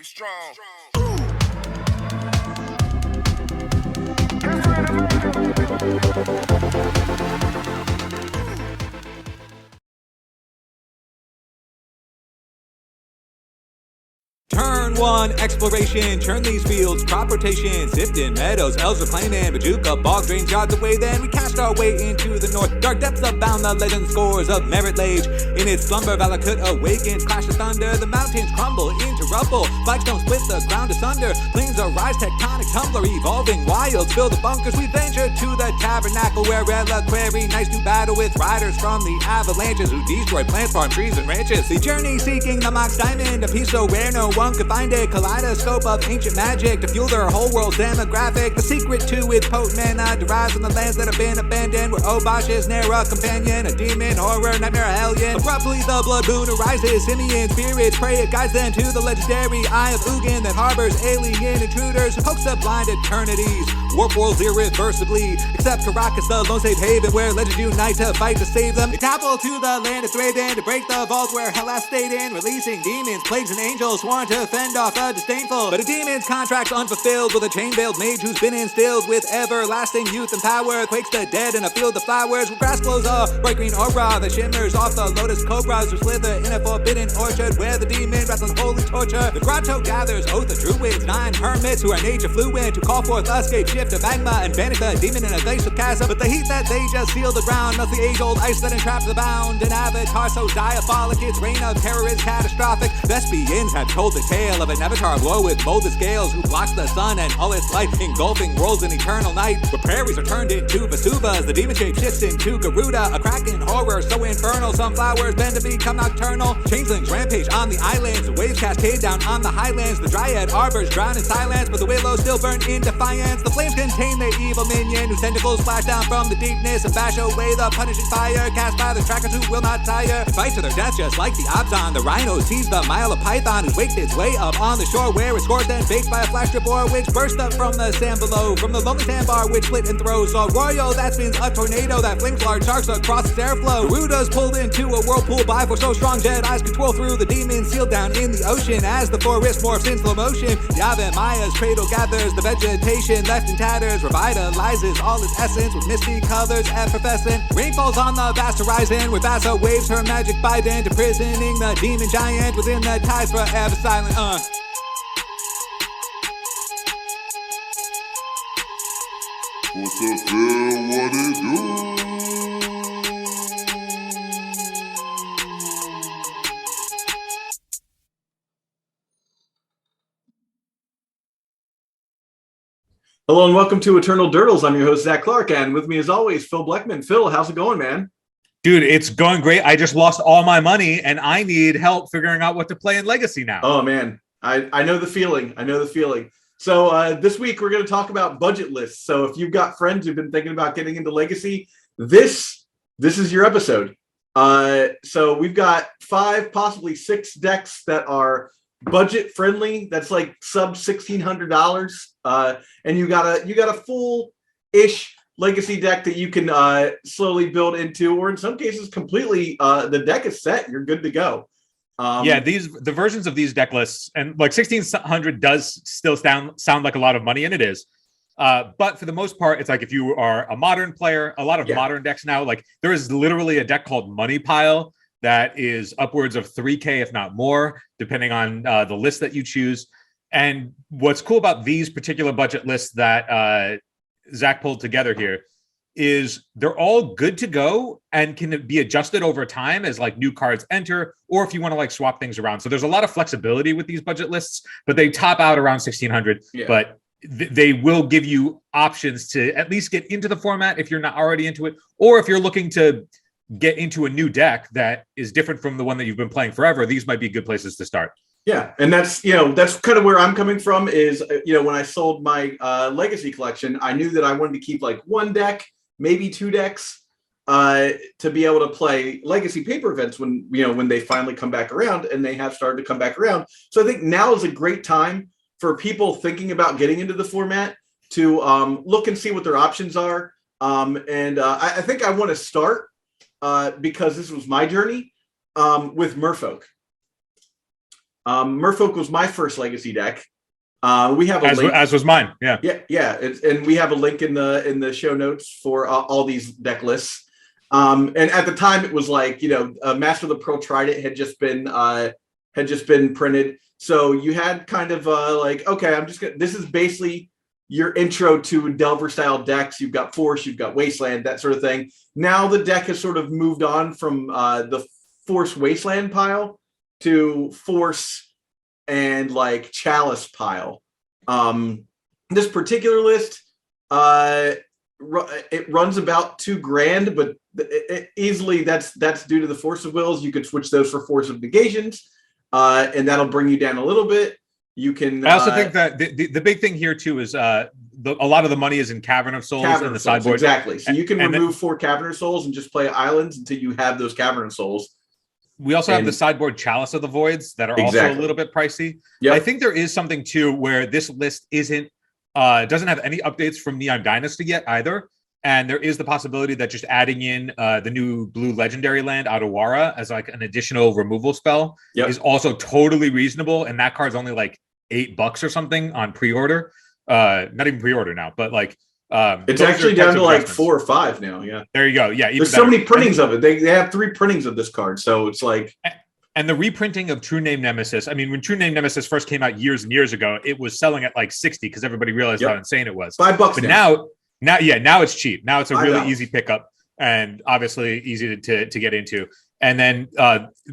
Get strong. Turn one, exploration, churn these fields, crop rotation, sifting meadows, elves reclaiming, Bajuka, bog drains yards away, then we cast our way into the north. Dark depths abound, the legend scores of merit lage. In its slumber, Valakut awakens, clash of thunder, the mountains crumble into rubble, flagstones split the ground asunder, plains arise, tectonic tumbler, evolving wilds fill the bunkers, we venture to the tabernacle where reliquary knights do battle with riders from the avalanches who destroy plant farm trees and ranches. The journey seeking the Mox Diamond, a piece so rare no one could find it, kaleidoscope of ancient magic to fuel their whole world's demographic. The secret to its potent mana derives from the lands that have been abandoned, where Obosh is ne'er a companion, a demon, horror, nightmare, hellion. Abruptly the blood moon arises, simian spirits pray, it guides them to the legendary Eye of Ugin that harbors alien intruders who pokes the blind eternities. Warp worlds irreversibly, except Caracas, the lone safe haven where legends unite to fight to save them. They travel to the land of Thraben to break the vault where hell has stayed in, releasing demons, plagues, and angels sworn to fend off the disdainful. But a demon's contract's unfulfilled with a chain-veiled mage who's been instilled with everlasting youth and power. Quakes the dead in a field of flowers where grass glows a bright green aura that shimmers off the lotus cobras who slither in a forbidden orchard where the demon wrestles holy torture. The grotto gathers oath of druids, 9 hermits who are nature fluent, who call forth a scape shift of magma and banish the demon in a glacial chasm. But the heat that they just seal the ground melts the age-old ice that entraps the bound. An avatar so diabolic, its reign of terror is catastrophic. Thespians have told the tale of an avatar blow with molded scales who blocks the sun and all its light, engulfing worlds in eternal night, where prairies are turned into Vesuvas, the demon shape shifts into Garuda, a kraken horror so infernal some flowers bend to become nocturnal. Changelings rampage on the islands, the waves cascade down on the highlands, the dryad arbors drown in silence, but the willows still burn in defiance. The flames contain the evil minion whose tentacles splash down from the deepness and bash away the punishing fire cast by the trackers who will not tire and fight to their death just like the Abzan. The rhino sees the mile of python who's waked its way up on the shore where it's scored then baked by a flash strip or which burst up from the sand below, from the lonely sandbar which split and throws a royal that spins a tornado that flings large sharks across its airflow. Garuda's pulled into a whirlpool by force so strong Jedi's control through the demons sealed down in the ocean as the forest morphs in slow motion. Yavin Maya's cradle gathers the vegetation left in tatters, revitalizes all its essence with misty colors effervescent. Rain falls on the vast horizon where Vasa waves her magic bident, imprisoning the demon giant within the tides forever silent. What's up, Phil? What it do? Hello and welcome to Eternal Durdles. I'm your host, Zach Clark, and with me as always, Phil Bleckman. Phil, how's it going, man? Dude, it's going great. I just lost all my money, and I need help figuring out what to play in Legacy now. Oh, man. I know the feeling. So this week, we're going to talk about budget lists. So if you've got friends who've been thinking about getting into Legacy, this is your episode. So we've got 5, possibly 6 decks that are budget friendly. That's like sub $1,600. And you got a full-ish Legacy deck that you can slowly build into, or in some cases completely the deck is set, you're good to go. The versions of these deck lists, and like 1,600 does still sound like a lot of money, and it is. But for the most part, it's like if you are a modern player, a lot of modern decks now, like there is literally a deck called Money Pile that is upwards of 3K, if not more, depending on the list that you choose. And what's cool about these particular budget lists that Zach pulled together here is they're all good to go and can be adjusted over time as like new cards enter, or if you want to like swap things around. So there's a lot of flexibility with these budget lists, but they top out around 1,600. Yeah. But they will give you options to at least get into the format if you're not already into it, or if you're looking to get into a new deck that is different from the one that you've been playing forever. These might be good places to start. Yeah, and that's kind of where I'm coming from is, when I sold my Legacy collection, I knew that I wanted to keep like 1 deck, maybe 2 decks to be able to play Legacy paper events when they finally come back around, and they have started to come back around. So I think now is a great time for people thinking about getting into the format to look and see what their options are. I think I want to start because this was my journey with Merfolk. Merfolk was my first Legacy deck. We have a link. As was mine. Yeah. Yeah. And we have a link in the show notes for all these deck lists. And at the time, it was like, Master of the Pearl Trident had just been printed. So you had kind of okay, this is basically your intro to Delver style decks. You've got Force, you've got Wasteland, that sort of thing. Now the deck has sort of moved on from the Force Wasteland pile to Force and like Chalice pile. This particular list, it runs about $2,000, but easily that's due to the Force of Wills. You could switch those for Force of Negations, and that'll bring you down a little bit. You can. I also think that the big thing here too is a lot of the money is in Cavern of Souls and the sideboard. Exactly. So you can remove 4 Cavern of Souls and just play islands until you have those Cavern of Souls. We also have the sideboard Chalice of the Voids that are also a little bit pricey. Yep. I think there is something too where this list doesn't have any updates from Neon Dynasty yet either. And there is the possibility that just adding in the new blue legendary land, Adawara, as like an additional removal spell is also totally reasonable. And that card's only like $8 or something on pre-order. Not even pre-order now, but like it's actually down to like 4 or 5 now. Yeah, there you go. Yeah, there's so many printings of it. They have 3 printings of this card, so it's like. And the reprinting of True Name Nemesis. I mean, when True Name Nemesis first came out years and years ago, it was selling at like 60 because everybody realized how insane it was. $5 but now it's cheap. Now it's a really easy pickup and obviously easy to get into. And then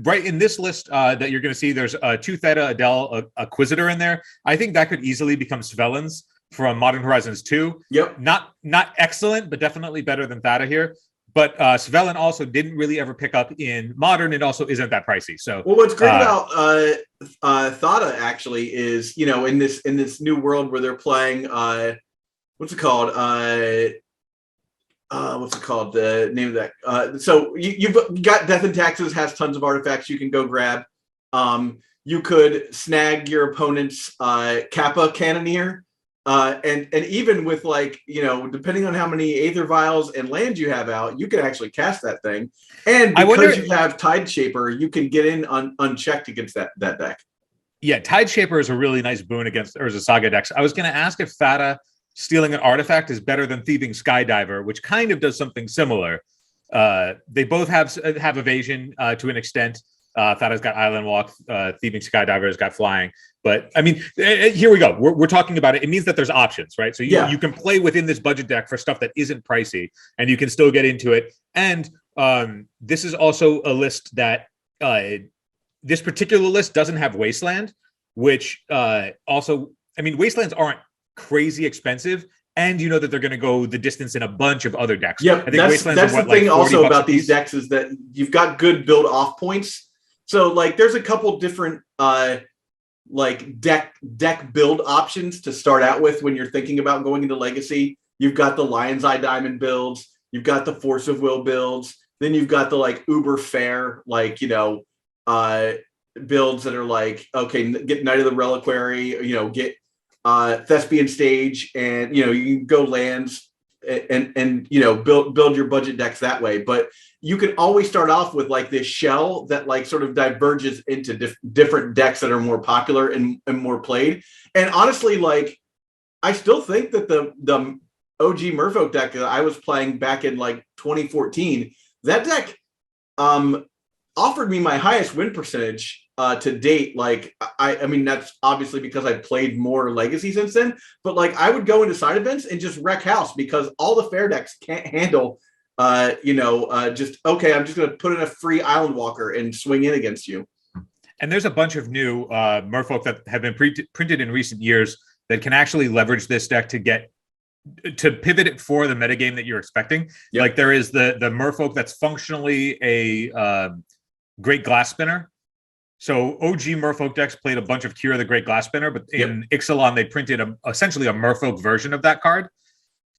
right in this list that you're going to see, there's 2 Theta Adele Acquisitor in there. I think that could easily become Svelen's from Modern Horizons 2. Yep. Not excellent, but definitely better than Theta here. But Svelen also didn't really ever pick up in Modern. It also isn't that pricey. So, well, what's great about Theta actually is, in this new world where they're playing, what's it called? The name of that. So you've got Death and Taxes has tons of artifacts you can go grab. You could snag your opponent's Kappa Cannoneer. And even with depending on how many Aether Vials and land you have out, you can actually cast that thing. And because you have Tide Shaper, you can get in unchecked against that deck. Yeah, Tide Shaper is a really nice boon against Urza Saga decks. I was going to ask if Theta stealing an artifact is better than Thieving Skydiver, which kind of does something similar. They both have evasion to an extent. Theta's got Island Walk. Thieving Skydiver's got flying. But I mean, here we go. We're talking about it. It means that there's options, right? So you can play within this budget deck for stuff that isn't pricey, and you can still get into it. And this is also a list that this particular list doesn't have Wasteland, which also, I mean, Wastelands aren't crazy expensive, and you know that they're going to go the distance in a bunch of other decks. Yep, I think that's the thing also about these decks is that you've got good build off points. So there's a couple different deck build options to start out with when you're thinking about going into Legacy. You've got the Lion's Eye Diamond builds, you've got the Force of Will builds, then you've got the uber fair builds that are okay, get Knight of the Reliquary, get Thespian Stage, and you can go lands and build your budget decks that way. But you can always start off with this shell that sort of diverges into different decks that are more popular and more played. And honestly, I still think that the OG Merfolk deck that I was playing back in 2014, that deck offered me my highest win percentage to date. I mean, that's obviously because I played more Legacy since then, but I would go into side events and just wreck house because all the fair decks can't handle just okay, I'm just going to put in a free Island Walker and swing in against you. And there's a bunch of new Merfolk that have been printed in recent years that can actually leverage this deck to pivot it for the metagame that you're expecting. Yep. There is the Merfolk that's functionally a Great Glass Spinner. So OG Merfolk decks played a bunch of Kira the Great Glass Spinner, but in Ixalan they printed essentially a Merfolk version of that card.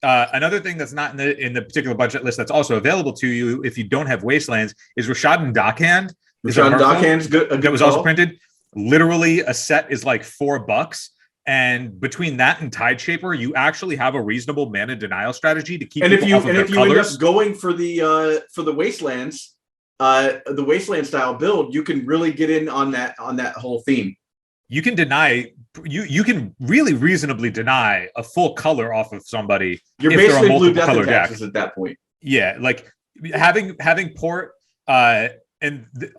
Another thing that's not in the particular budget list that's also available to you if you don't have Wastelands is Rashadan Dockhand. Rashadan Dockhand's good. That was also printed. Literally, a set is $4, and between that and Tide Shaper, you actually have a reasonable mana denial strategy to keep. And if you off of end up going for the Wastelands, the Wasteland style build, you can really get in on that whole theme. You can deny you can really reasonably deny a full color off of somebody. You're if basically they're a blue multiple death color and deck. taxes at that point. Yeah, like having port.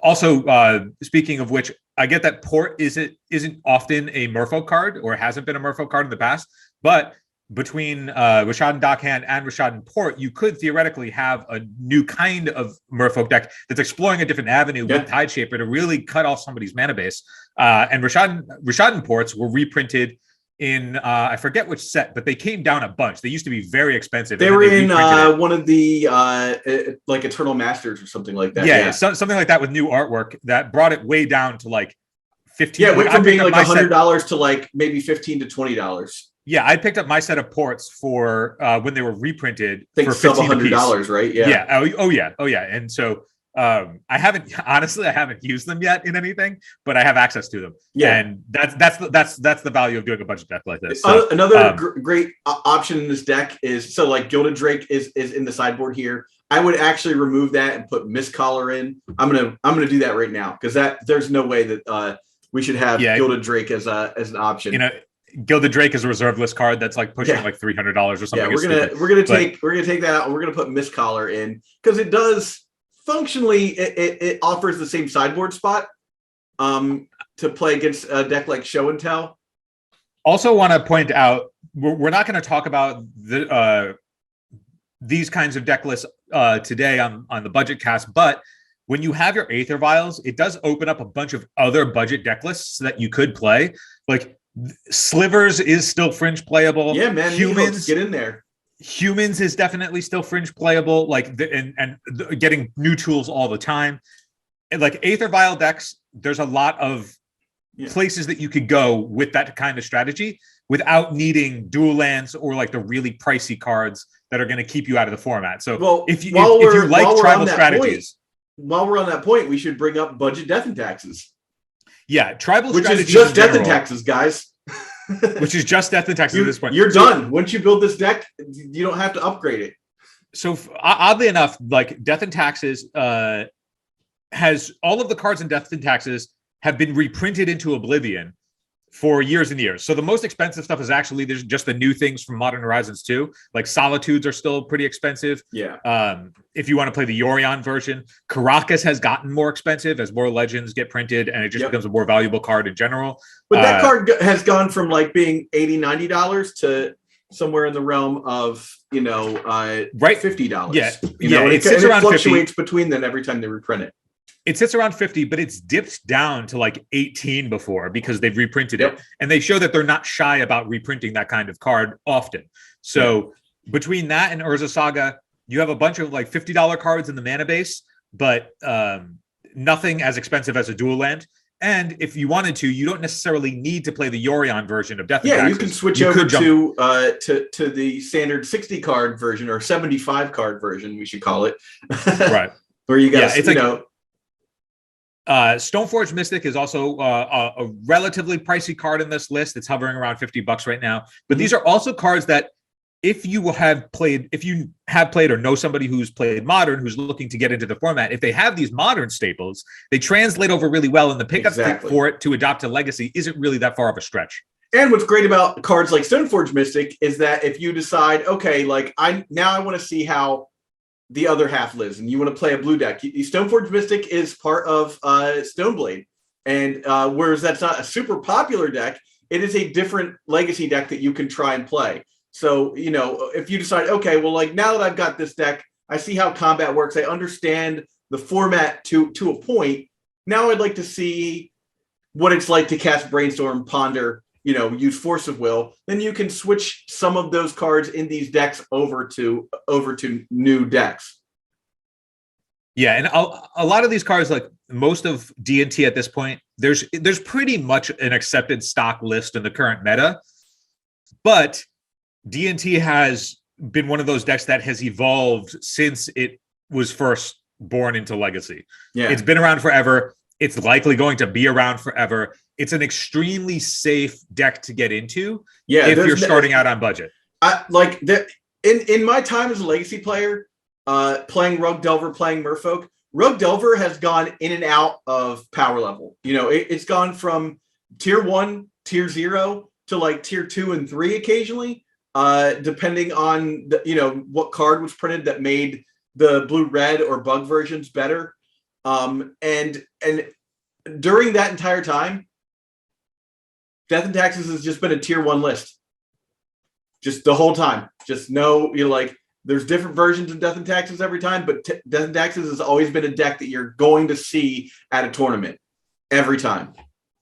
Also, speaking of which, I get that port isn't often a Merfolk card or hasn't been a Merfolk card in the past, but between Rishadan Dockhand and Rishadan Port, you could theoretically have a new kind of Merfolk deck that's exploring a different avenue with Tide Shaper to really cut off somebody's mana base. And Rishadan Ports were reprinted in I forget which set, but they came down a bunch. They used to be very expensive. They were in one of the like Eternal Masters or something like that. Yeah. Something like that with new artwork that brought it way down to like 15. Yeah, went from being like $100 to like maybe $15 to $20. Yeah, I picked up my set of ports for when they were reprinted for $100, right? Yeah. Yeah. Oh yeah. And so I haven't used them yet in anything, but I have access to them. Yeah, and that's the value of doing a budget deck like this. So, another great option in this deck is like Gilded Drake is in the sideboard here. I would actually remove that and put Mistcaller in. I'm gonna do that right now because there's no way that we should have Gilded Drake as an option. You know, Gilded Drake is a reserve list card that's like pushing like $300 or something. Yeah, we're gonna take that out and we're gonna put Mistcaller in because it does functionally it offers the same sideboard spot to play against a deck like Show and Tell. Also, want to point out we're not going to talk about these kinds of deck lists today on the budget cast, but when you have your Aether Vials, it does open up a bunch of other budget deck lists that you could play. Like Slivers is still fringe playable. Yeah, man. Humans get in there. Humans is definitely still fringe playable. Like and getting new tools all the time. And like Aether Vial decks, there's a lot of places that you could go with that kind of strategy without needing dual lands or like the really pricey cards that are going to keep you out of the format. So if you like tribal strategies. While we're on that point, we should bring up budget death and taxes. Yeah, tribal strategies. Which is just death and taxes, guys. Which is just death and taxes at this point. You're done. Once you build this deck, you don't have to upgrade it. So oddly enough, like Death and Taxes has all of the cards in Death and Taxes have been reprinted into Oblivion for years and years. So the most expensive stuff is actually there's just the new things from Modern Horizons 2. Like Solitudes are still pretty expensive. Yeah. If you want to play the Yorion version, Caracas has gotten more expensive as more legends get printed and it just becomes a more valuable card in general. But that card has gone from like being $80-$90 to somewhere in the realm of, $50. Yeah. It sits around fluctuates 50. Between them every time they reprint it. It sits around 50, but it's dipped down to like 18 before because they've reprinted it. And they show that they're not shy about reprinting that kind of card often. So between that and Urza Saga, you have a bunch of like $50 cards in the mana base, but nothing as expensive as a dual land. And if you wanted to, you don't necessarily need to play the Yorion version of Death and Taxes. You can switch over to the standard 60 card version or 75 card version, we should call it. Right. Where you guys, Stoneforge Mystic is also a relatively pricey card in this list. It's hovering around $50 right now. But these are also cards that if you have played or know somebody who's played Modern, who's looking to get into the format, if they have these Modern staples, they translate over really well, and the pickup for it to adopt to Legacy isn't really that far of a stretch. And what's great about cards like Stoneforge Mystic is that if you decide, okay, like I want to see how the other half lives, and you want to play a blue deck. Stoneforge Mystic is part of Stoneblade, and whereas that's not a super popular deck, it is a different Legacy deck that you can try and play. So if you decide, okay, well, like now that I've got this deck, I see how combat works. I understand the format to a point. Now I'd like to see what it's like to cast Brainstorm, Ponder, use Force of Will. Then you can switch some of those cards in these decks over to new decks. Yeah, and a lot of these cards, like most of D&T at this point, there's pretty much an accepted stock list in the current meta, but D&T has been one of those decks that has evolved since it was first born into Legacy. Yeah, it's been around forever. It's likely going to be around forever. It's an extremely safe deck to get into if you're starting out on budget. In my time as a Legacy player, playing Rug Delver, playing Merfolk, Rogue Delver has gone in and out of power level. It's gone from tier 1, tier 0 to like tier 2 and 3 occasionally, depending on what card was printed that made the blue-red or bug versions better. And during that entire time, Death and Taxes has just been a tier 1 list. Just the whole time. Just there's different versions of Death and Taxes every time, but Death and Taxes has always been a deck that you're going to see at a tournament every time.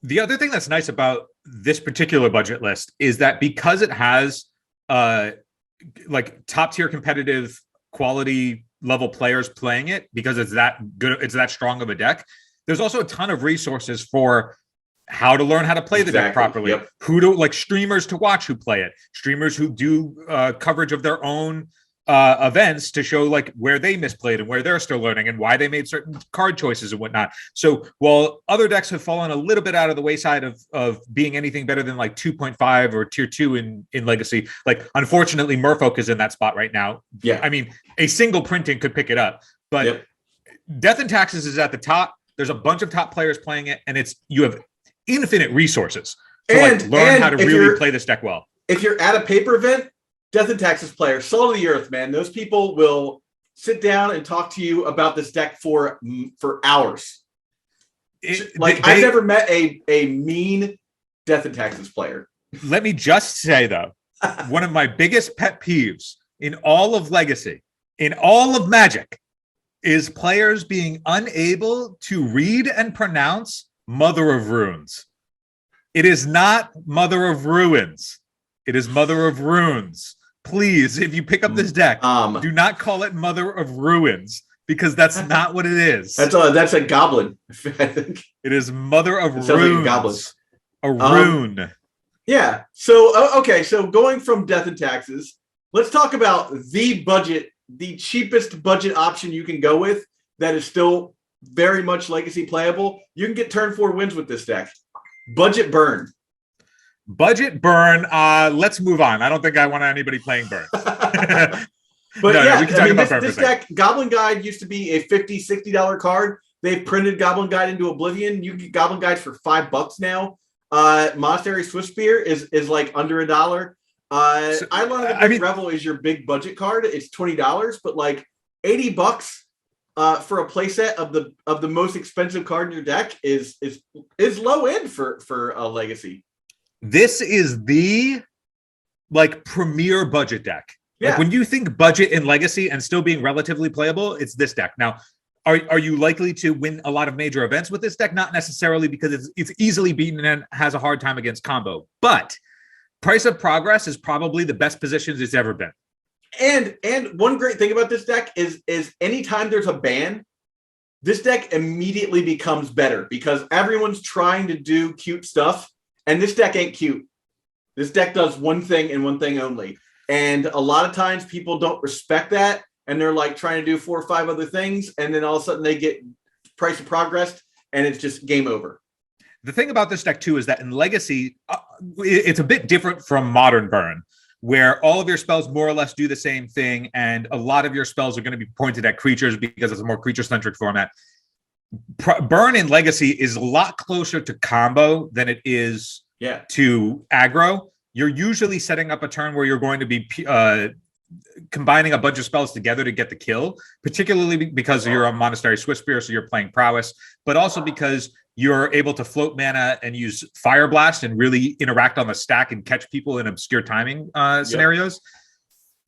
The other thing that's nice about this particular budget list is that because it has top tier competitive quality level players playing it, because it's that good, it's that strong of a deck, there's also a ton of resources for how to learn how to play the deck properly. Yep. Who to streamers to watch who play it, streamers who do coverage of their own events to show where they misplayed and where they're still learning and why they made certain card choices and whatnot. So while other decks have fallen a little bit out of the wayside of being anything better than 2.5 or tier 2 in Legacy, unfortunately Merfolk is in that spot right now. Yeah. I mean, a single printing could pick it up, but Death and Taxes is at the top. There's a bunch of top players playing it, and you have infinite resources to learn how to really play this deck well. If you're at a paper event, Death and Taxes player, salt of the earth, man. Those people will sit down and talk to you about this deck for hours. I've never met a mean Death and Taxes player. Let me just say, though, one of my biggest pet peeves in all of Legacy, in all of Magic, is players being unable to read and pronounce Mother of Runes. It is not Mother of Ruins. It is Mother of Runes. Please, if you pick up this deck, do not call it Mother of Ruins, because that's not what it is. That's a goblin, I think. It is Mother of Runes. Like a goblin. A rune. Yeah. So, okay. So going from Death and Taxes, let's talk about the cheapest budget option you can go with that is still very much Legacy playable. You can get turn 4 wins with this deck. Budget Burn. Budget Burn. Let's move on. I don't think I want anybody playing Burn. But we can talk about this deck. Goblin Guide used to be a $50, $60 card. They've printed Goblin Guide into Oblivion. You can get Goblin Guides for $5 now. Monastery Swiftspear is like under $1. Eidolon of the Great Revel is your big budget card. It's $20, but like $80 for a playset of the most expensive card in your deck is low end for a Legacy. This is the premier budget deck. Yeah. When you think budget in Legacy and still being relatively playable, it's this deck. Now, are you likely to win a lot of major events with this deck? Not necessarily, because it's easily beaten and has a hard time against combo. But Price of Progress is probably the best positions it's ever been. And one great thing about this deck is anytime there's a ban, this deck immediately becomes better because everyone's trying to do cute stuff, and this deck ain't cute. This deck does one thing and one thing only. And a lot of times people don't respect that, and they're trying to do 4 or 5 other things, and then all of a sudden they get Price of Progress, and it's just game over. The thing about this deck, too, is that in Legacy, it's a bit different from Modern Burn, where all of your spells more or less do the same thing, and a lot of your spells are going to be pointed at creatures because it's a more creature-centric format. Burn in Legacy is a lot closer to combo than it is to aggro. You're usually setting up a turn where you're going to be combining a bunch of spells together to get the kill, particularly because you're a Monastery Swiftspear, so you're playing Prowess, but also because you're able to float mana and use Fire Blast and really interact on the stack and catch people in obscure timing scenarios.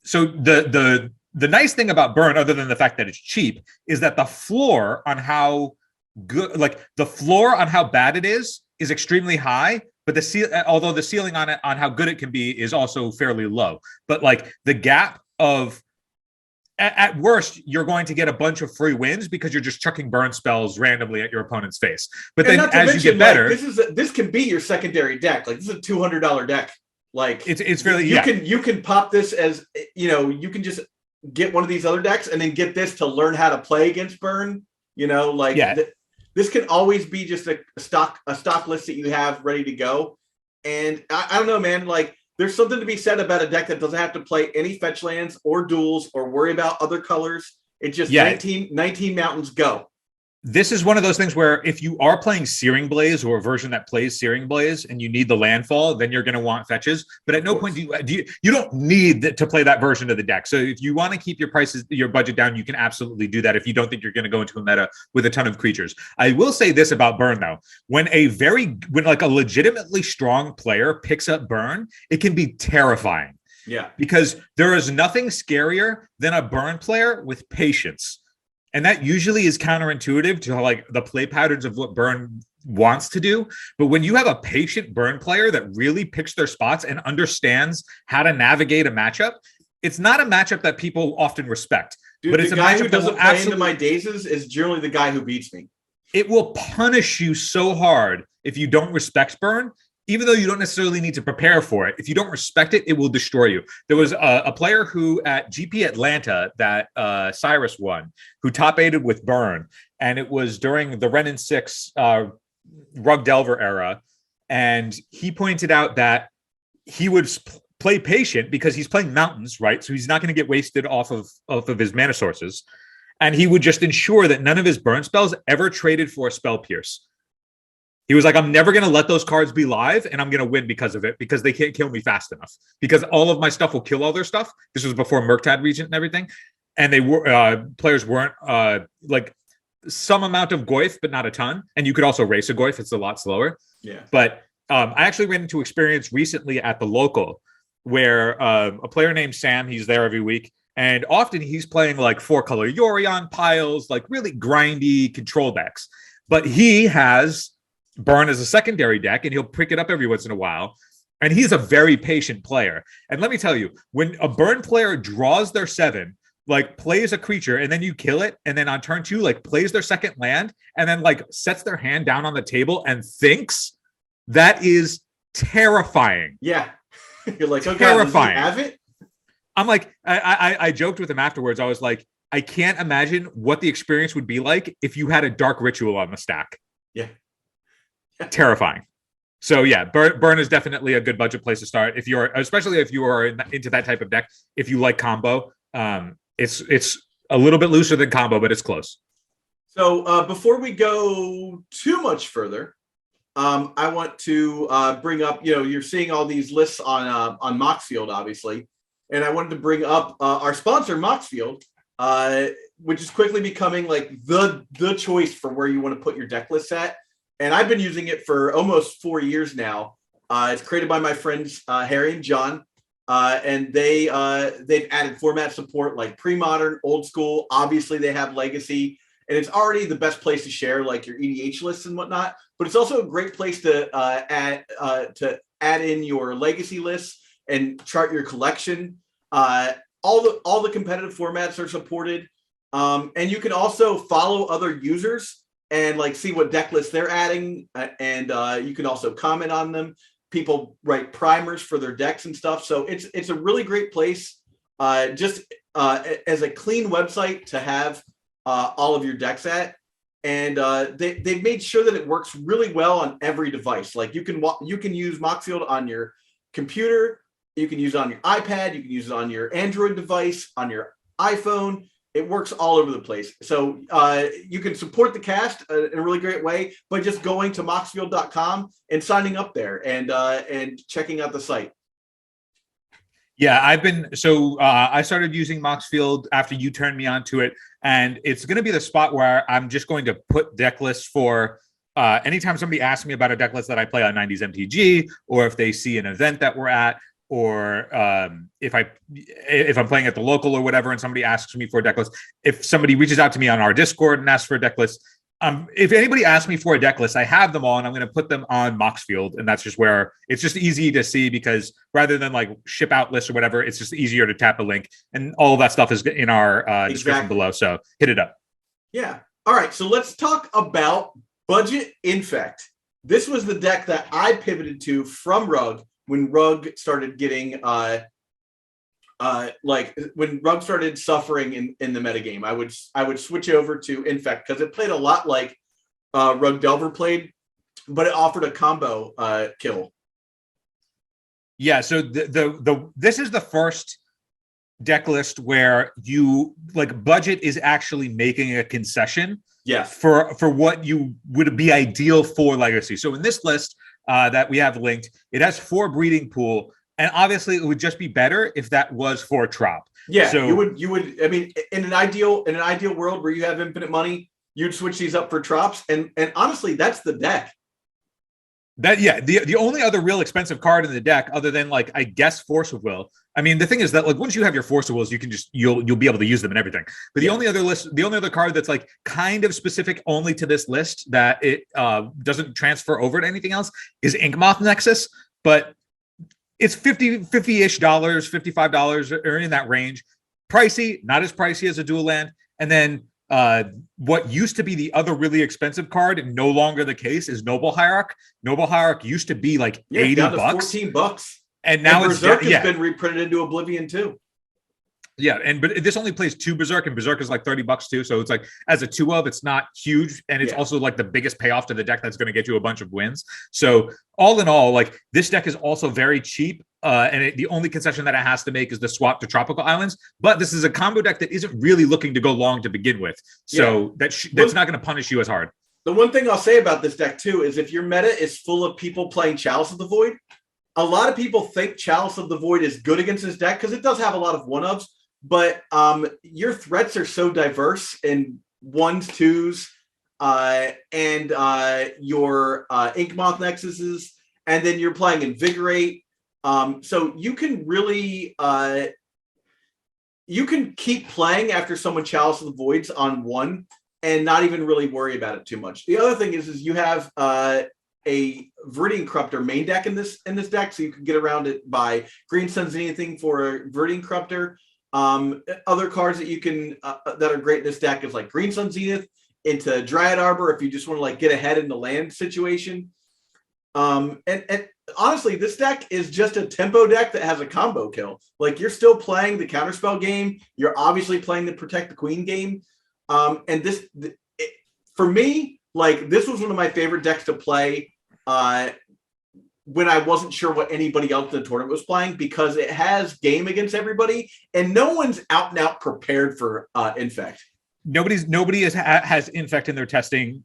So the nice thing about Burn, other than the fact that it's cheap, is that the floor on how good, the floor on how bad it is extremely high. But although the ceiling on it, on how good it can be, is also fairly low. But the gap of, at worst, you're going to get a bunch of free wins because you're just chucking burn spells randomly at your opponent's face. But then as you get better, this can be your secondary deck. This is a $200 deck. It's fairly you can pop this as you can just get one of these other decks and then get this to learn how to play against burn. This can always be just a stock list that you have ready to go. And I don't know, man, there's something to be said about a deck that doesn't have to play any fetch lands or duels or worry about other colors. It's just 19 mountains, go. This is one of those things where if you are playing Searing Blaze or a version that plays Searing Blaze and you need the landfall, then you're going to want fetches. But at no point you don't need to play that version of the deck. So if you want to keep your budget down, you can absolutely do that if you don't think you're going to go into a meta with a ton of creatures. I will say this about Burn though. When like a legitimately strong player picks up Burn, it can be terrifying. Yeah. Because there is nothing scarier than a Burn player with patience. And that usually is counterintuitive to like the play patterns of what Burn wants to do. But when you have a patient Burn player that really picks their spots and understands how to navigate a matchup, it's not a matchup that people often respect. Dude, but it's the a guy matchup who doesn't play into my dazes is generally the guy who beats me. It will punish you so hard if you don't respect Burn. Even though you don't necessarily need to prepare for it, if you don't respect it, it will destroy you. There was a player who at GP Atlanta that Cyrus won, who top aided with Burn, and it was during the Ren and 6 Rug Delver era, and he pointed out that he would play patient because he's playing mountains, right? So he's not going to get wasted off of his mana sources, and he would just ensure that none of his Burn spells ever traded for a Spell Pierce. He was like, I'm never going to let those cards be live, and I'm going to win because of it, because they can't kill me fast enough. Because all of my stuff will kill all their stuff. This was before Murktide Regent and everything. And they were players weren't like some amount of Goyf, but not a ton. And you could also race a Goyf. It's a lot slower. Yeah. But I actually ran into experience recently at the local where a player named Sam, he's there every week. And often he's playing like 4-color Yorion piles, like really grindy control decks. But he has Burn as a secondary deck, and he'll pick it up every once in a while. And he's a very patient player. And let me tell you, when a Burn player draws their 7, like plays a creature, and then you kill it, and then on turn 2, like plays their second land, and then like sets their hand down on the table and thinks, that is terrifying. Yeah. You're like, okay, terrifying. Does he have it? I'm like, I joked with him afterwards. I was like, I can't imagine what the experience would be like if you had a Dark Ritual on the stack. Yeah. Terrifying. So yeah, Burn is definitely a good budget place to start especially if you are into that type of deck. If you like combo, it's a little bit looser than combo, but it's close. So before we go too much further, I want to bring up, you're seeing all these lists on Moxfield, obviously, and I wanted to bring up our sponsor, Moxfield, which is quickly becoming like the choice for where you want to put your deck lists at. And I've been using it for almost 4 years now. It's created by my friends Harry and John, and they've added format support like pre-modern, old school. Obviously, they have legacy, and it's already the best place to share like your EDH lists and whatnot. But it's also a great place to add in your legacy lists and chart your collection. All the competitive formats are supported, and you can also follow other users and like see what deck lists they're adding, and you can also comment on them. People write primers for their decks and stuff, so it's a really great place, just as a clean website to have all of your decks at. And they've made sure that it works really well on every device. Like you can use Moxfield on your computer, you can use it on your iPad, you can use it on your Android device, on your iPhone. It works all over the place. So you can support the cast in a really great way by just going to moxfield.com and signing up there and checking out the site. Yeah, I started using Moxfield after you turned me onto it, and it's going to be the spot where I'm just going to put deck lists for anytime somebody asks me about a deck list that I play on 90s MTG, or if they see an event that we're at, or if I'm playing at the local or whatever, and somebody asks me for a deck list. If somebody reaches out to me on our Discord and asks for a deck list, if anybody asks me for a deck list, I have them all, and I'm going to put them on Moxfield, and that's just where it's just easy to see, because rather than like ship out lists or whatever, it's just easier to tap a link, and all of that stuff is in our description below. So hit it up. Yeah. All right. So let's talk about Budget Infect. This was the deck that I pivoted to from Rug when Rug started getting when Rug started suffering in the metagame. I would switch over to Infect because it played a lot like Rug Delver played, but it offered a combo kill. Yeah, so this is the first deck list where you like budget is actually making a concession Yes. For what you would be ideal for Legacy. So in this list that we have linked, it has 4 breeding pool, and obviously it would just be better if that was 4 trop. Yeah, so, you would. I mean, in an ideal world where you have infinite money, you'd switch these up for trops, and honestly, that's the deck. The only other real expensive card in the deck, other than like I guess Force of Will. I mean, the thing is that like once you have your Force of Wills, you can just you'll be able to use them and everything. But the only other card that's like kind of specific only to this list that it doesn't transfer over to anything else is Inkmoth Nexus. But it's $50-ish, $55 or in that range. Pricey, not as pricey as a dual land. And then what used to be the other really expensive card, no longer the case, is Noble Hierarch. Noble Hierarch used to be like $80, $14, and now Berserk has been reprinted into Oblivion too. Yeah, but this only plays 2 Berserk, and Berserk is like $30 too. So it's like as a 2 of, it's not huge, and it's also like the biggest payoff to the deck that's going to get you a bunch of wins. So all in all, like this deck is also very cheap, and the only concession that it has to make is the swap to Tropical Islands. But this is a combo deck that isn't really looking to go long to begin with, so that's not going to punish you as hard. The one thing I'll say about this deck too is if your meta is full of people playing Chalice of the Void, a lot of people think Chalice of the Void is good against this deck because it does have a lot of 1-ofs. But your threats are so diverse in 1s, 2s, and your Inkmoth Nexuses, and then you're playing Invigorate. So you can really you can keep playing after someone Chalice of the Voids on 1 and not even really worry about it too much. The other thing is you have a Viridian Corruptor main deck in this deck, so you can get around it by Green Sun's anything for a Viridian Corruptor. Other cards that you can that are great in this deck is like Green Sun Zenith into Dryad Arbor if you just want to like get ahead in the land situation. And honestly, this deck is just a tempo deck that has a combo kill. Like you're still playing the counterspell game. You're obviously playing the Protect the Queen game. And for me, like this was one of my favorite decks to play when I wasn't sure what anybody else in the tournament was playing, because it has game against everybody and no one's out and out prepared for Infect. Nobody has Infect in their testing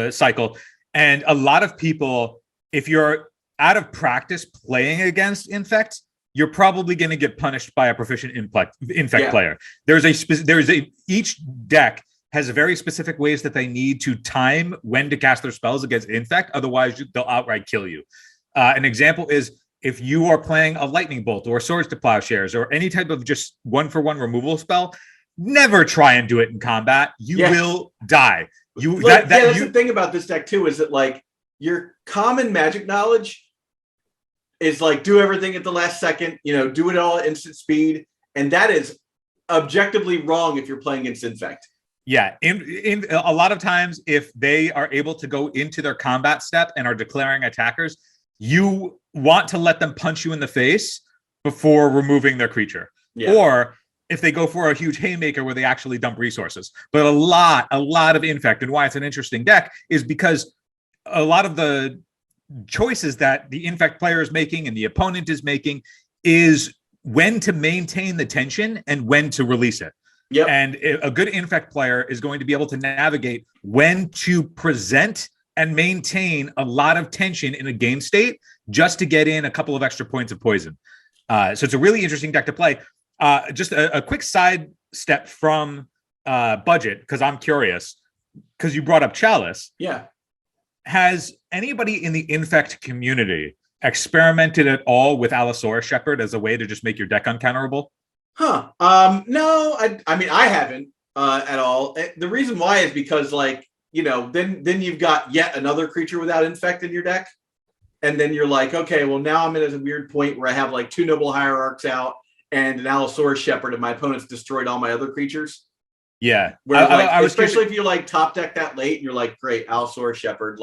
cycle. And a lot of people, if you're out of practice playing against Infect, you're probably going to get punished by a proficient Infect player. Each deck has very specific ways that they need to time when to cast their spells against Infect. Otherwise, they'll outright kill you. An example is if you are playing a Lightning Bolt or Swords to Plowshares or any type of just 1-for-1 removal spell, never try and do it in combat. You will die. That's the thing about this deck too, is that like your common magic knowledge is like do everything at the last second, do it all at instant speed. And that is objectively wrong if you're playing against Infect. Yeah, in a lot of times, if they are able to go into their combat step and are declaring attackers, you want to let them punch you in the face before removing their creature. Yeah. Or if they go for a huge haymaker where they actually dump resources. But a lot of Infect, and why it's an interesting deck, is because a lot of the choices that the Infect player is making and the opponent is making is when to maintain the tension and when to release it. Yep. And a good Infect player is going to be able to navigate when to present and maintain a lot of tension in a game state just to get in a couple of extra points of poison. So it's a really interesting deck to play. Just a quick side step from budget, because I'm curious, because you brought up Chalice. Yeah. Has anybody in the Infect community experimented at all with Allosaurus Shepherd as a way to just make your deck uncounterable? No, I mean, I haven't at all. The reason why is because, then you've got yet another creature without Infect in your deck. And then you're like, okay, well, now I'm at a weird point where I have like 2 Noble Hierarchs out and an Allosaurus Shepherd, and my opponent's destroyed all my other creatures. Yeah. Where, especially if you top deck that late and you're like, great, Allosaurus Shepherd,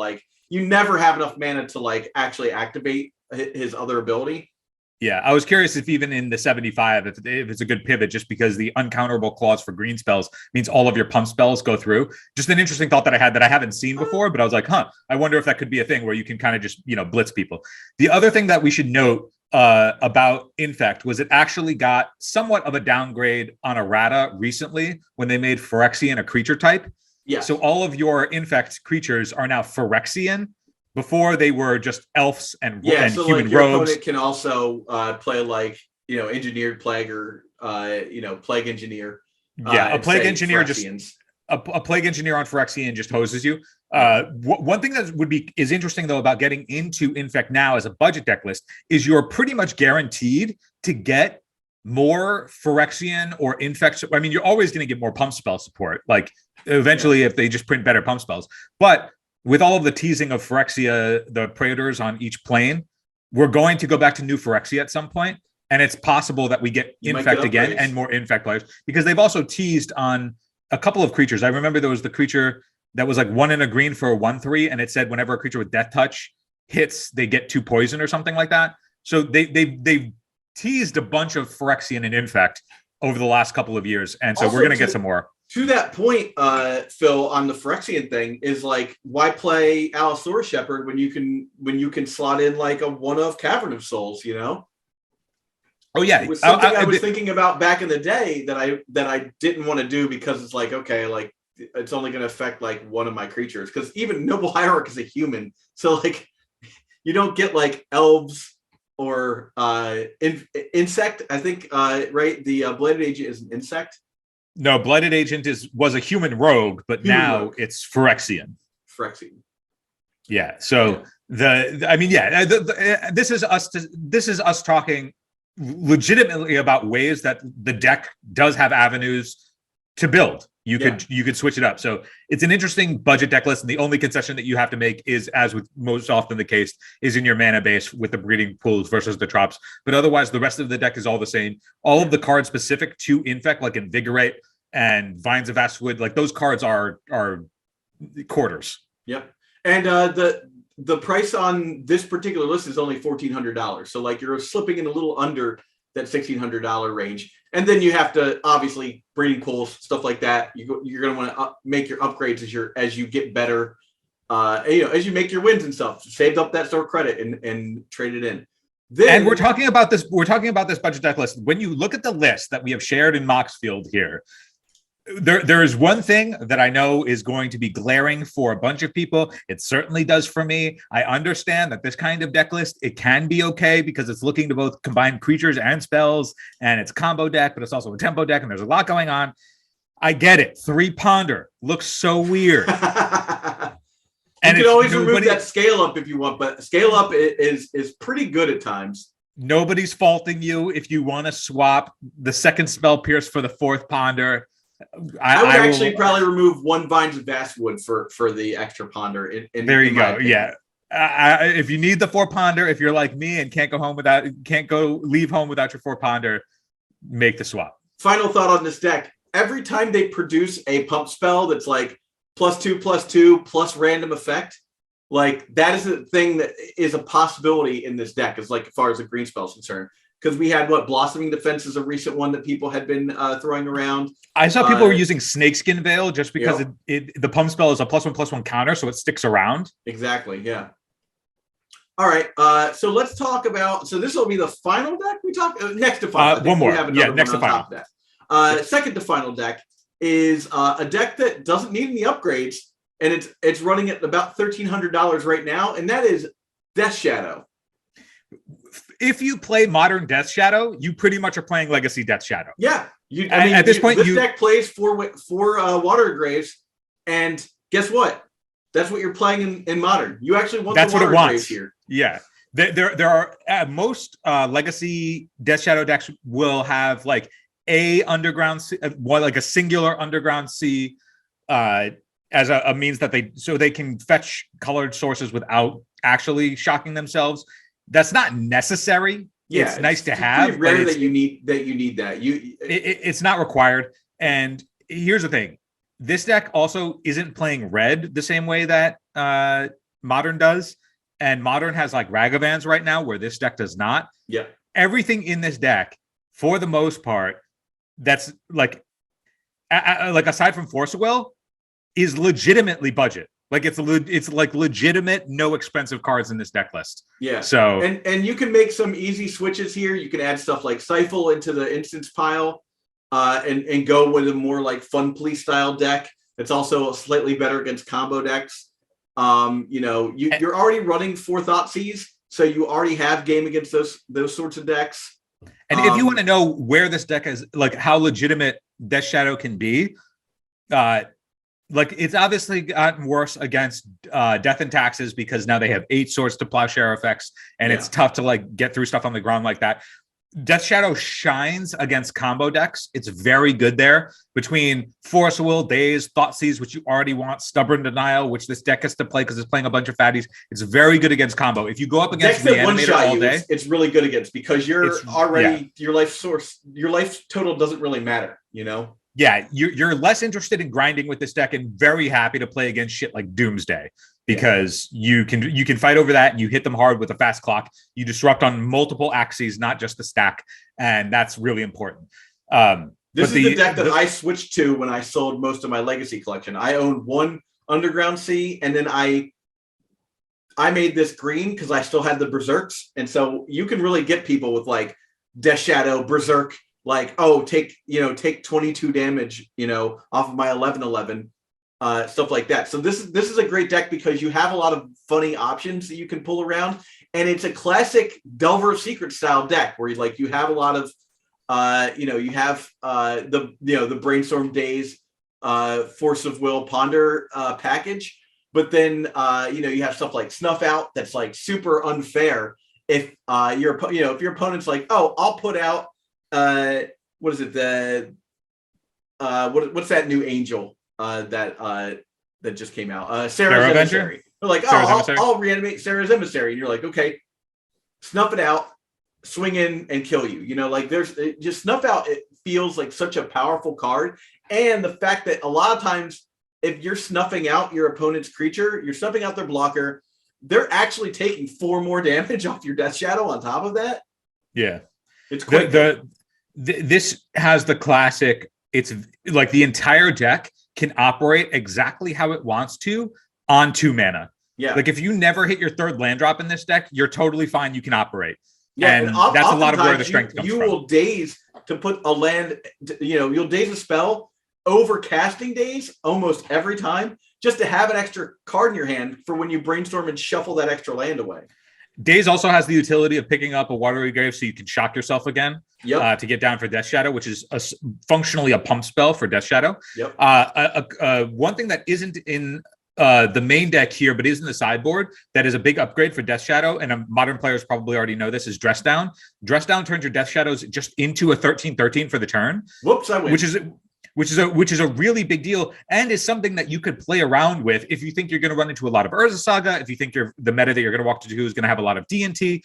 you never have enough mana to actually activate his other ability. Yeah, I was curious if even in the 75, if it's a good pivot, just because the uncounterable clause for green spells means all of your pump spells go through. Just an interesting thought that I had that I haven't seen before, but I was like, I wonder if that could be a thing where you can kind of just, blitz people. The other thing that we should note about Infect was it actually got somewhat of a downgrade on errata recently when they made Phyrexian a creature type. Yeah. So all of your Infect creatures are now Phyrexian. Before they were just elves and so human like your rogues. opponent can also play like engineered plague or plague engineer. A plague engineer Phyrexians. A plague engineer on Phyrexian just hoses you. One thing that is interesting though about getting into Infect now as a budget deck list is you're pretty much guaranteed to get more Phyrexian or Infect. I mean, you're always going to get more pump spell support. Like eventually, if they just print better pump spells, but with all of the teasing of Phyrexia, the Praetors on each plane, we're going to go back to new Phyrexia at some point, and it's possible that we get Infect again and more Infect players because they've also teased on a couple of creatures. I remember there was the creature that was like 1 in a green for a 1/3, and it said whenever a creature with Death Touch hits, they get 2 poison or something like that. So they've teased a bunch of Phyrexian and Infect over the last couple of years, and so also, we're going to get some more. To that point, Phil, on the Phyrexian thing is like, why play Allosaurus Shepherd when you can slot in like a one of Cavern of Souls, Oh yeah, it was something I was thinking about back in the day that I didn't want to do because it's like, okay, like it's only going to affect like one of my creatures because even Noble Hierarch is a human, so like you don't get like elves or insect. I think right, the Bladed Agent is an insect. No, Blighted Agent was a human rogue, but now it's Phyrexian. Yeah. So this is us talking legitimately about ways that the deck does have avenues to build. You could switch it up. So it's an interesting budget deck list, and the only concession that you have to make is, as with most often the case, is in your mana base with the breeding pools versus the drops. But otherwise, the rest of the deck is all the same. All of the cards specific to Infect, like Invigorate and Vines of Vastwood, like those cards are quarters. Yep. And the price on this particular list is only $1,400. So like you're slipping in a little under that $1,600 range. And then you have to obviously breeding pools, stuff like that. You're going to want to make your upgrades as you get better, as you make your wins and stuff. Saved up that store credit and trade it in. And we're talking about this budget deck list. When you look at the list that we have shared in Moxfield here, there is one thing that I know is going to be glaring for a bunch of people. It certainly does for me. I understand that this kind of deck list, it can be okay because it's looking to both combine creatures and spells, and it's a combo deck, but it's also a tempo deck, and there's a lot going on. I get it. 3 Ponder looks so weird. And you can always remove that scale up if you want, but scale up is pretty good at times. Nobody's faulting you if you want to swap the second spell Pierce for the 4th Ponder. I would actually probably remove 1 Vines of Vastwood for the extra Ponder. There you go. Yeah. If you need the 4 Ponder, if you're like me and can't leave home without your 4 Ponder, make the swap. Final thought on this deck. Every time they produce a pump spell that's like +2/+2 plus random effect, like that is a thing that is a possibility in this deck, as like as far as the green spell is concerned. Because we had Blossoming Defense is a recent one that people had been throwing around. I saw people were using Snakeskin Veil just because the pump spell is a +1/+1 counter, so it sticks around. Exactly, yeah. All right, so let's talk about. So this will be the final deck we talk next to final. One more, next to final. Second to final deck is a deck that doesn't need any upgrades, and it's running at about $1,300 right now, and that is Death Shadow. If you play Modern Death Shadow, you pretty much are playing Legacy Death Shadow. Yeah, at this point, this deck plays four Water Graves, and guess what? That's what you're playing in Modern. You actually want the Water Graves here. Yeah, there are most Legacy Death Shadow decks will have like a underground, like a singular underground sea, as a means that they can fetch colored sources without actually shocking themselves. That's not necessary. Yeah, it's nice to have. It's rare that you need that. It's not required. And here's the thing: this deck also isn't playing red the same way that Modern does, and Modern has like Ragavans right now, where this deck does not. Yeah, everything in this deck, for the most part, that's like aside from Force of Will, is legitimately budget. Like it's like legitimate, no expensive cards in this deck list. Yeah. So and you can make some easy switches here. You can add stuff like Stifle into the instance pile, and go with a more like Fun Police style deck. It's also slightly better against combo decks. You're already running 4 Thoughtseize, so you already have game against those sorts of decks. And if you want to know where this deck is, like how legitimate Death Shadow can be, like it's obviously gotten worse against Death and Taxes because now they have 8 Swords to Plowshare effects, and it's tough to like get through stuff on the ground like that. Death Shadow shines against combo decks. It's very good there between Force of Will, Daze, Thoughtseize, which you already want, Stubborn Denial, which this deck has to play because it's playing a bunch of fatties. It's very good against combo. If you go up against the Reanimator all day, it's really good against because you're already your life total doesn't really matter, you know? Yeah, you're less interested in grinding with this deck and very happy to play against shit like Doomsday because you can fight over that and you hit them hard with a fast clock. You disrupt on multiple axes, not just the stack, and that's really important. This is the deck that I switched to when I sold most of my Legacy collection. I owned 1 Underground Sea, and then I made this green because I still had the Berserks, and so you can really get people with like Death Shadow, Berserk. Like, take 22 damage, off of my 11/11, stuff like that. So this is a great deck because you have a lot of funny options that you can pull around, and it's a classic Delver of Secret style deck where you have a lot of, you have the Brainstorm Days, Force of Will, Ponder package, but then you have stuff like Snuff Out that's like super unfair if your opponent's like, I'll put out. What is it? What's that new angel that just came out? Sarah's Emissary. They're like, I'll reanimate Sarah's Emissary, and you're like, okay, snuff it out, swing in and kill you. There's just Snuff Out. It feels like such a powerful card, and the fact that a lot of times if you're snuffing out your opponent's creature, you're snuffing out their blocker. They're actually taking 4 more damage off your Death Shadow on top of that. Yeah, it's quick. This has the classic. It's like the entire deck can operate exactly how it wants to on 2 mana. Yeah. Like if you never hit your 3rd land drop in this deck, you're totally fine. You can operate. Yeah, and that's a lot of where the strength comes from. You will daze to put a land, you'll daze a spell over casting days almost every time just to have an extra card in your hand for when you brainstorm and shuffle that extra land away. Daze also has the utility of picking up a Watery Grave so you can shock yourself again to get down for Death Shadow, which is functionally a pump spell for Death Shadow. Yep. One thing that isn't in the main deck here, but is in the sideboard, that is a big upgrade for Death Shadow, and modern players probably already know this, is Dress Down. Dress Down turns your Death Shadows just into a 13/13 for the turn. Whoops, I win. Which is a really big deal, and is something that you could play around with if you think you're going to run into a lot of Urza Saga, if you think the meta that you're going to walk into is going to have a lot of D&T.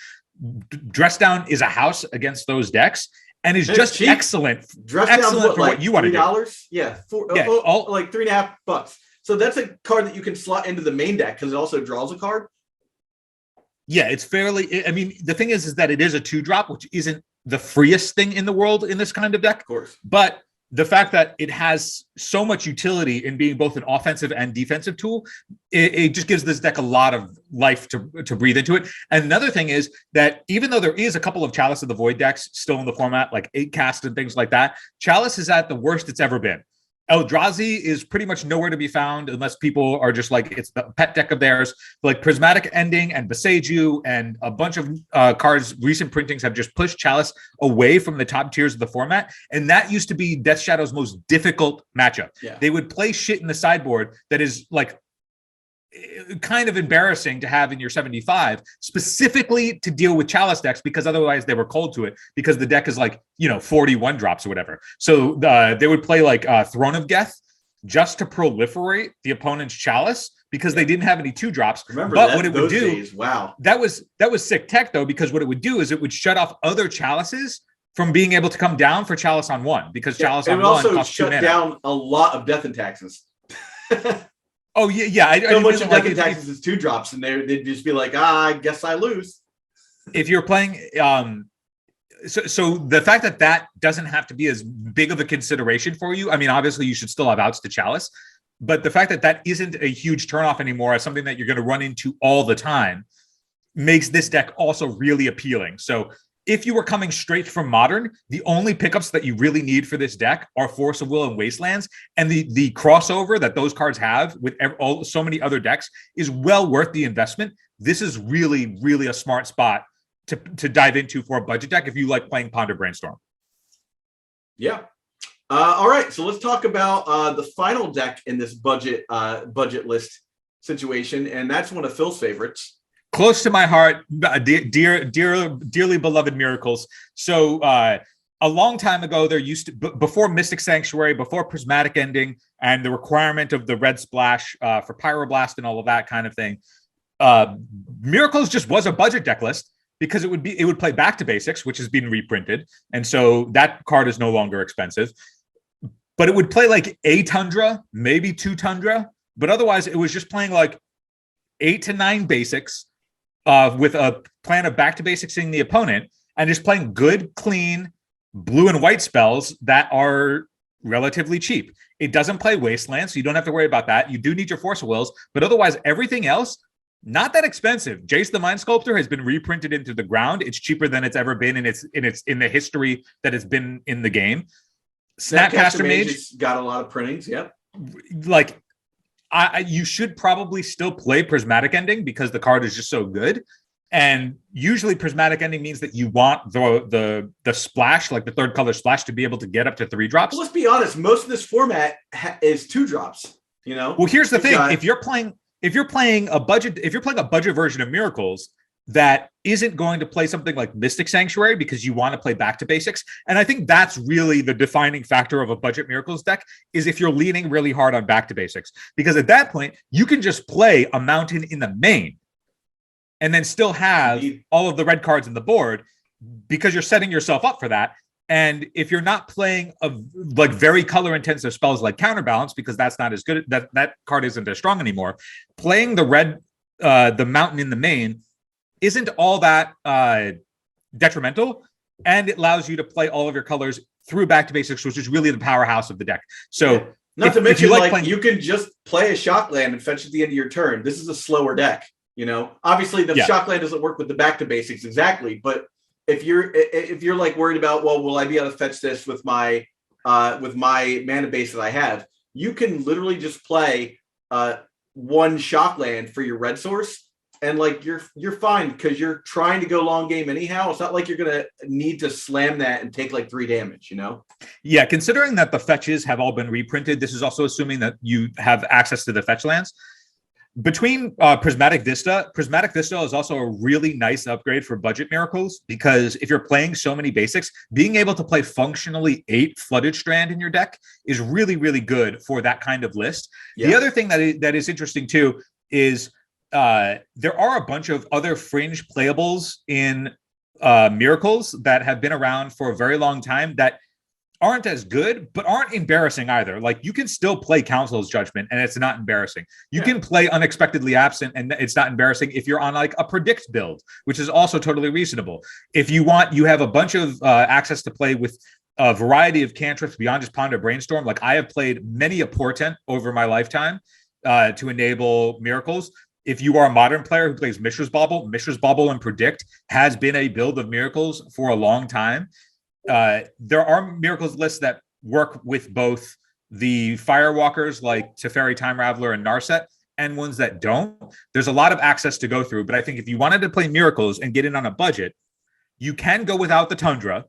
Dress Down is a house against those decks, and is just cheap. Excellent. Excellent for what you want to do. $3? Yeah, like $3.50. So that's a card that you can slot into the main deck because it also draws a card. Yeah, it's fairly. I mean, the thing is that it is a 2-drop, which isn't the freest thing in the world in this kind of deck. Of course, but the fact that it has so much utility in being both an offensive and defensive tool, it just gives this deck a lot of life to breathe into it. And another thing is that even though there is a couple of Chalice of the Void decks still in the format, like 8-cast and things like that, Chalice is at the worst it's ever been. Eldrazi is pretty much nowhere to be found unless people are just like, it's the pet deck of theirs. Like Prismatic Ending and Beseiju and a bunch of cards, recent printings have just pushed Chalice away from the top tiers of the format. And that used to be Death Shadow's most difficult matchup. Yeah. They would play shit in the sideboard that is like kind of embarrassing to have in your 75, specifically to deal with Chalice decks, because otherwise they were cold to it because the deck is like, 41 drops or whatever. So they would play like Throne of Geth just to proliferate the opponent's Chalice because they didn't have any 2-drops. Remember but that, what it would do, days. Wow, that was sick tech though, because what it would do is it would shut off other Chalices from being able to come down for Chalice on 1, because Chalice on 1 also costs 2 mana. shut down a lot of Death and Taxes. Oh yeah. So much of Death and Taxes is 2-drops, and they'd just be like, I guess I lose. If you're playing, so the fact that doesn't have to be as big of a consideration for you. I mean, obviously you should still have outs to Chalice, but the fact that isn't a huge turnoff anymore as something that you're going to run into all the time makes this deck also really appealing. So if you were coming straight from Modern, the only pickups that you really need for this deck are Force of Will and Wastelands, and the crossover that those cards have with so many other decks is well worth the investment. This is really, really a smart spot to dive into for a budget deck if you like playing Ponder Brainstorm. Yeah. All right, so let's talk about the final deck in this budget list situation, and that's one of Phil's favorites. Close to my heart, dearly beloved Miracles. So a long time ago, there used to, before Mystic Sanctuary, before Prismatic Ending, and the requirement of the red splash for Pyroblast and all of that kind of thing, Miracles just was a budget deck list because it would play Back to Basics, which has been reprinted, and so that card is no longer expensive. But it would play like a Tundra, maybe 2 Tundra, but otherwise it was just playing like 8 to 9 basics with a plan of Back to Basicsing the opponent and just playing good, clean blue and white spells that are relatively cheap. It doesn't play Wasteland, so you don't have to worry about that. You do need your Force of Wills, but otherwise everything else, not that expensive. Jace the Mind Sculptor has been reprinted into the ground. It's cheaper than it's ever been in the history that it's been in the game. Snapcaster Mage got a lot of printings. Yep. Like, you should probably still play Prismatic Ending because the card is just so good. And usually Prismatic Ending means that you want the splash, like the 3rd color splash, to be able to get up to 3 drops. Well, let's be honest. Most of this format is 2 drops. You know. Well, here's the thing: if you're playing a budget version of Miracles that isn't going to play something like Mystic Sanctuary because you want to play Back to Basics. And I think that's really the defining factor of a budget Miracles deck, is if you're leaning really hard on Back to Basics. Because at that point, you can just play a mountain in the main and then still have all of the red cards in the board because you're setting yourself up for that. And if you're not playing like very color intensive spells like Counterbalance, because that's not as good, that card isn't as strong anymore, playing the mountain in the main isn't all that detrimental, and it allows you to play all of your colors through Back to Basics, which is really the powerhouse of the deck. So, not to mention, you can just play a shock land and fetch at the end of your turn. This is a slower deck. You know, obviously the shock land doesn't work with the Back to Basics exactly, but if you're like worried about, well, will I be able to fetch this with my mana base that I have? You can literally just play 1 shock land for your red source. And like you're fine because you're trying to go long game anyhow. It's not like you're gonna need to slam that and take like 3 damage, you know? Yeah, considering that the fetches have all been reprinted, this is also assuming that you have access to the fetch lands. Between Prismatic Vista is also a really nice upgrade for budget Miracles, because if you're playing so many basics, being able to play functionally 8 Flooded Strand in your deck is really, really good for that kind of list. Yeah. The other thing that is interesting too is there are a bunch of other fringe playables in Miracles that have been around for a very long time that aren't as good, but aren't embarrassing either. Like, you can still play Council's Judgment and it's not embarrassing. You can play Unexpectedly Absent and it's not embarrassing if you're on like a Predict build, which is also totally reasonable. If you want, you have a bunch of access to play with a variety of cantrips beyond just Ponder Brainstorm. Like, I have played many a Portent over my lifetime to enable Miracles. If you are a modern player who plays Mishra's Bauble and Predict has been a build of Miracles for a long time. There are Miracles lists that work with both the Firewalkers like Teferi, Time Raveler, and Narset, and ones that don't. There's a lot of access to go through, but I think if you wanted to play Miracles and get in on a budget, you can go without the Tundra.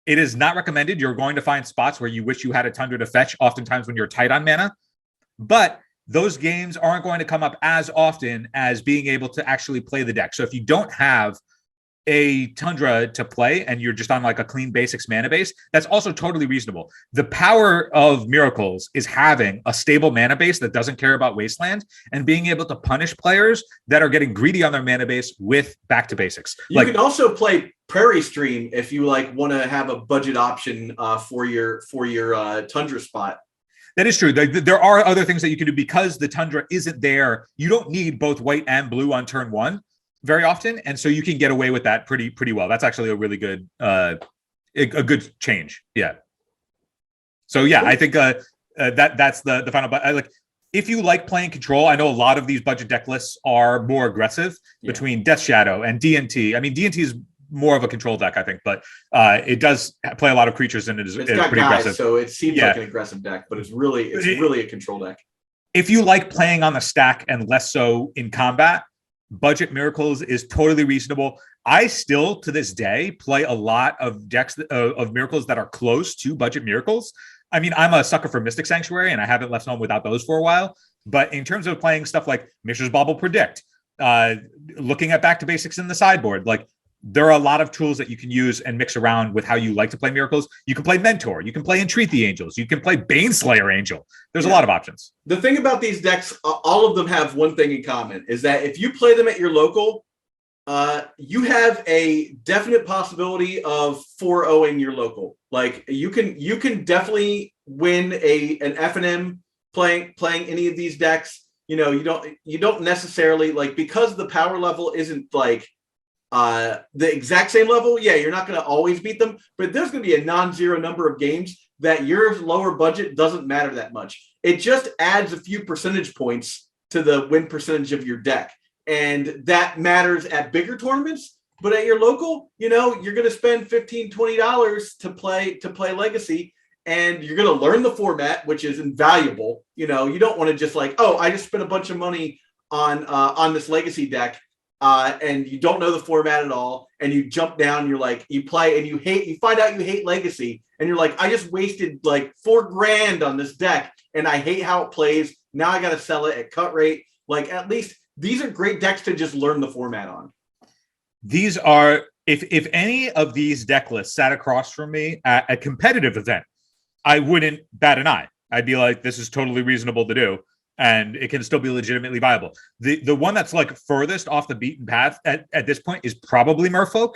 It is not recommended. You're going to find spots where you wish you had a Tundra to fetch, oftentimes when you're tight on mana, but those games aren't going to come up as often as being able to actually play the deck. So if you don't have a Tundra to play and you're just on like a clean basics mana base, that's also totally reasonable. The power of Miracles is having a stable mana base that doesn't care about Wasteland and being able to punish players that are getting greedy on their mana base with Back to Basics. You can also play Prairie Stream if you like want to have a budget option for your Tundra spot. That is true. There are other things that you can do because the Tundra isn't there. You don't need both white and blue on turn 1 very often, and so you can get away with that pretty well. That's actually a really good a good change. Yeah. So yeah, I think that's the final. But like, if you like playing Control, I know a lot of these budget deck lists are more aggressive between Death Shadow and DNT. I mean, DNT is more of a control deck, I think, but it does play a lot of creatures and it's got pretty guys, aggressive. so it seems like an aggressive deck, but it's really a control deck. If you like playing on the stack and less so in combat, Budget Miracles is totally reasonable. I still, to this day, play a lot of decks of Miracles that are close to Budget Miracles. I mean, I'm a sucker for Mystic Sanctuary, and I haven't left home without those for a while. But in terms of playing stuff like Mishra's Bauble Predict, looking at back to basics in the sideboard, like there are a lot of tools that you can use and mix around with how you like to play Miracles. You can play Mentor, you can play Entreat the Angels, you can play Baneslayer Angel. There's a lot of options. The thing about these decks, all of them have one thing in common, is that if you play them at your local, you have a definite possibility of 4-0ing your local. Like you can definitely win an FNM playing any of these decks. You know, you don't necessarily like, because the power level isn't like the exact same level. Yeah, you're not going to always beat them, but there's going to be a non-zero number of games that your lower budget doesn't matter that much. It just adds a few percentage points to the win percentage of your deck. And that matters at bigger tournaments, but at your local, you know, you're going to spend $15, $20 to play Legacy, and you're going to learn the format, which is invaluable. You know, you don't want to just like, oh, I just spent a bunch of money on this Legacy deck, and you don't know the format at all, and you jump down, you're like, you play and you find out you hate Legacy, and you're like, I just wasted like $4,000 on this deck, and I hate how it plays. Now I got to sell it at cut rate. Like, at least these are great decks to just learn the format on. These are, if any of these deck lists sat across from me at a competitive event, I wouldn't bat an eye. I'd be like, this is totally reasonable to do, and it can still be legitimately viable. The one that's like furthest off the beaten path at this point is probably Merfolk,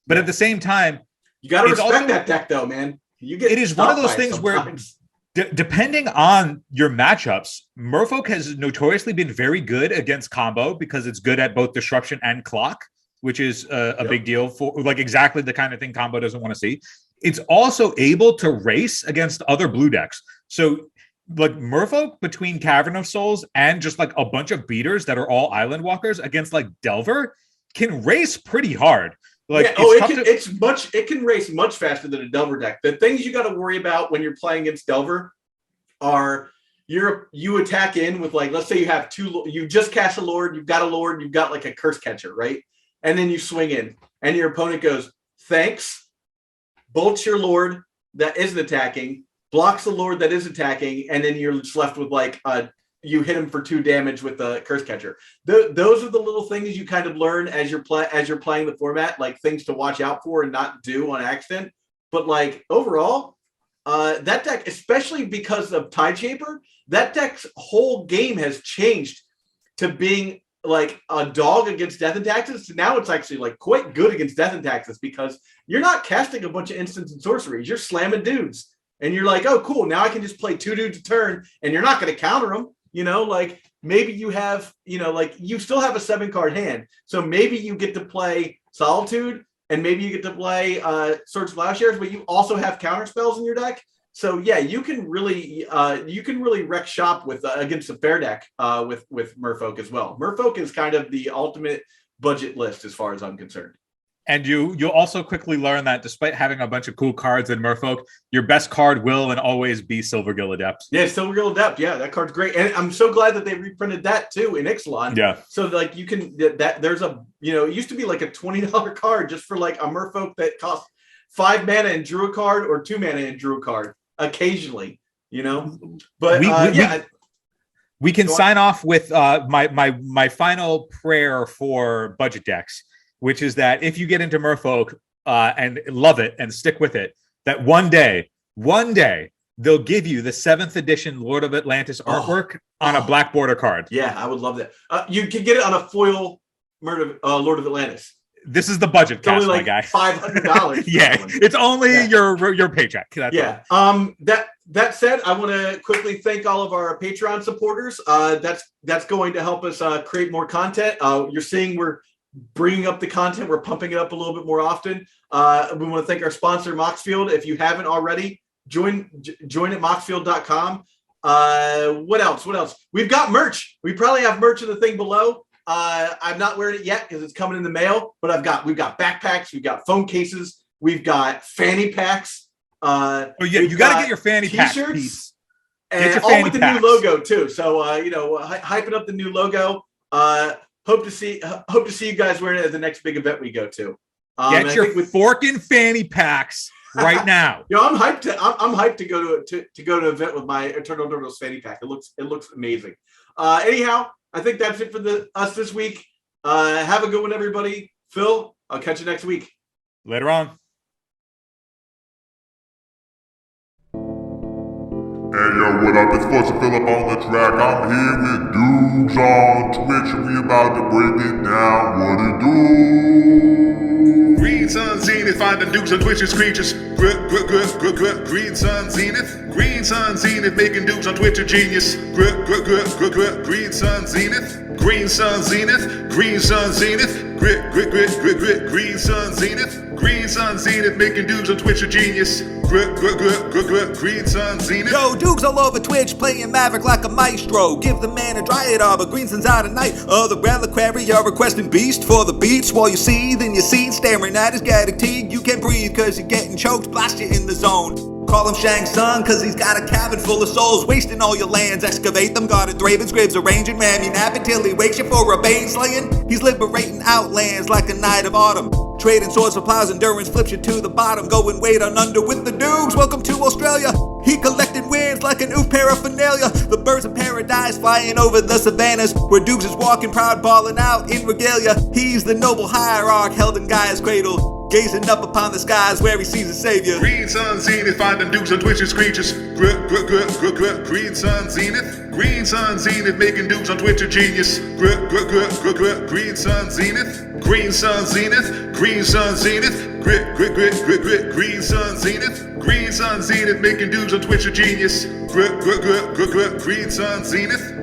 but at the same time, you got to respect that deck though, man. It is one of those things sometimes. Where depending on your matchups, Merfolk has notoriously been very good against combo because it's good at both disruption and clock, which is a big deal for like exactly the kind of thing combo doesn't want to see. It's also able to race against other blue decks. So like Merfolk between Cavern of Souls and just like a bunch of beaters that are all island walkers against like Delver can race pretty hard. Like, it can race much faster than a Delver deck. The things you got to worry about when you're playing against Delver are you attack in with like, let's say you have you just cast a Lord, you've got a Lord, you've got like a Curse Catcher, right? And then you swing in and your opponent goes, thanks, bolts your Lord that isn't attacking, blocks the Lord that is attacking, and then you're just left with like you hit him for 2 damage with the Curse Catcher. Those are the little things you kind of learn as you're playing the format, like things to watch out for and not do on accident. But like overall, that deck, especially because of Tideshaper, that deck's whole game has changed to being like a dog against Death and Taxes. Now it's actually like quite good against Death and Taxes because you're not casting a bunch of instants and sorceries. You're slamming dudes. And you're like, oh, cool. Now I can just play 2 dudes a turn, and you're not going to counter them. You know, like maybe you have, you know, like you still have a 7-card hand. So maybe you get to play Solitude, and maybe you get to play Swords of Plowshares, but you also have counter spells in your deck. So yeah, you can really wreck shop with against a fair deck with Merfolk as well. Merfolk is kind of the ultimate budget list as far as I'm concerned. And you'll also quickly learn that despite having a bunch of cool cards in Merfolk, your best card will and always be Silvergill Adept. Yeah, Silvergill Adept. Yeah, that card's great. And I'm so glad that they reprinted that too in Ixalan. Yeah. So like you can there's a, you know, it used to be like a $20 card just for like a Merfolk that cost 5 mana and drew a card, or 2 mana and drew a card occasionally, you know. But we can sign off with my final prayer for budget decks, which is that if you get into Merfolk and love it and stick with it, that one day they'll give you the 7th edition Lord of Atlantis artwork on a black border card. Yeah, I would love that. You can get it on a foil Lord of Atlantis. This is the budget cast, like my guy. $500. Yeah, it's only your paycheck. That's all. That said, I want to quickly thank all of our Patreon supporters. That's going to help us create more content. You're seeing we're bringing up the content. We're pumping it up a little bit more often. We want to thank our sponsor, Moxfield. If you haven't already, join at moxfield.com. What else? We've got merch. We probably have merch in the thing below. I'm not wearing it yet because it's coming in the mail, but we've got backpacks, we've got phone cases, we've got fanny packs. Oh yeah, you got to get your fanny pack piece. And all with the new logo too. So hyping up the new logo. Hope to see you guys wearing it at the next big event we go to. Get your forking fanny packs right now. I'm hyped to go to an event with my Eternal Durdles fanny pack. It looks amazing. Anyhow, I think that's it for us this week. Have a good one, everybody. Phil, I'll catch you next week. Later on. Hey yo, what up? It's Fortune Phillip on the track. I'm here with Dukes on Twitch, and we about to break it down. What it do? Green Sun Zenith, finding Dukes on Twitch's creatures. Green Sun Zenith. Green Sun Zenith, making Dukes on Twitch a genius. Green Sun Zenith. Green Sun Zenith. Green Sun Zenith. Green Sun Zenith. Green Sun Zenith, making Dukes on Twitch a genius. Green Sun Zenith. Yo, Dukes all over Twitch, playing Maverick like a maestro. Give the man a Dryad arbor, Green Sun's out at night. The reliquary are requesting beast for the beats. While you seethe in your seat, staring at his gaddock teeth. You can't breathe cause you're getting choked, blast you in the zone. Call him Shang Tsung cause he's got a cabin full of souls. Wasting all your lands, excavate them, guarded Thraven's graves, arranging mammy napping till he wakes you for a bane slaying. He's liberating outlands like a night of autumn. Trading swords for plows, endurance flips you to the bottom. Go and wait on under with the Dukes. Welcome to Australia. He collected wins like an oof paraphernalia. The birds of paradise flying over the savannas, where Dukes is walking proud, balling out in regalia. He's the noble hierarch held in Gaia's cradle, gazing up upon the skies where he sees his savior. Green Sun Zenith, finding Dukes on Twitch's creatures. Green Sun Zenith. Green Sun Zenith, making Dukes on Twitch a genius. Green Sun Zenith. Green Sun Zenith. Green Sun Zenith. Green Sun Zenith. Green Sun Zenith, making Dukes on Twitch a genius. Green Sun Zenith.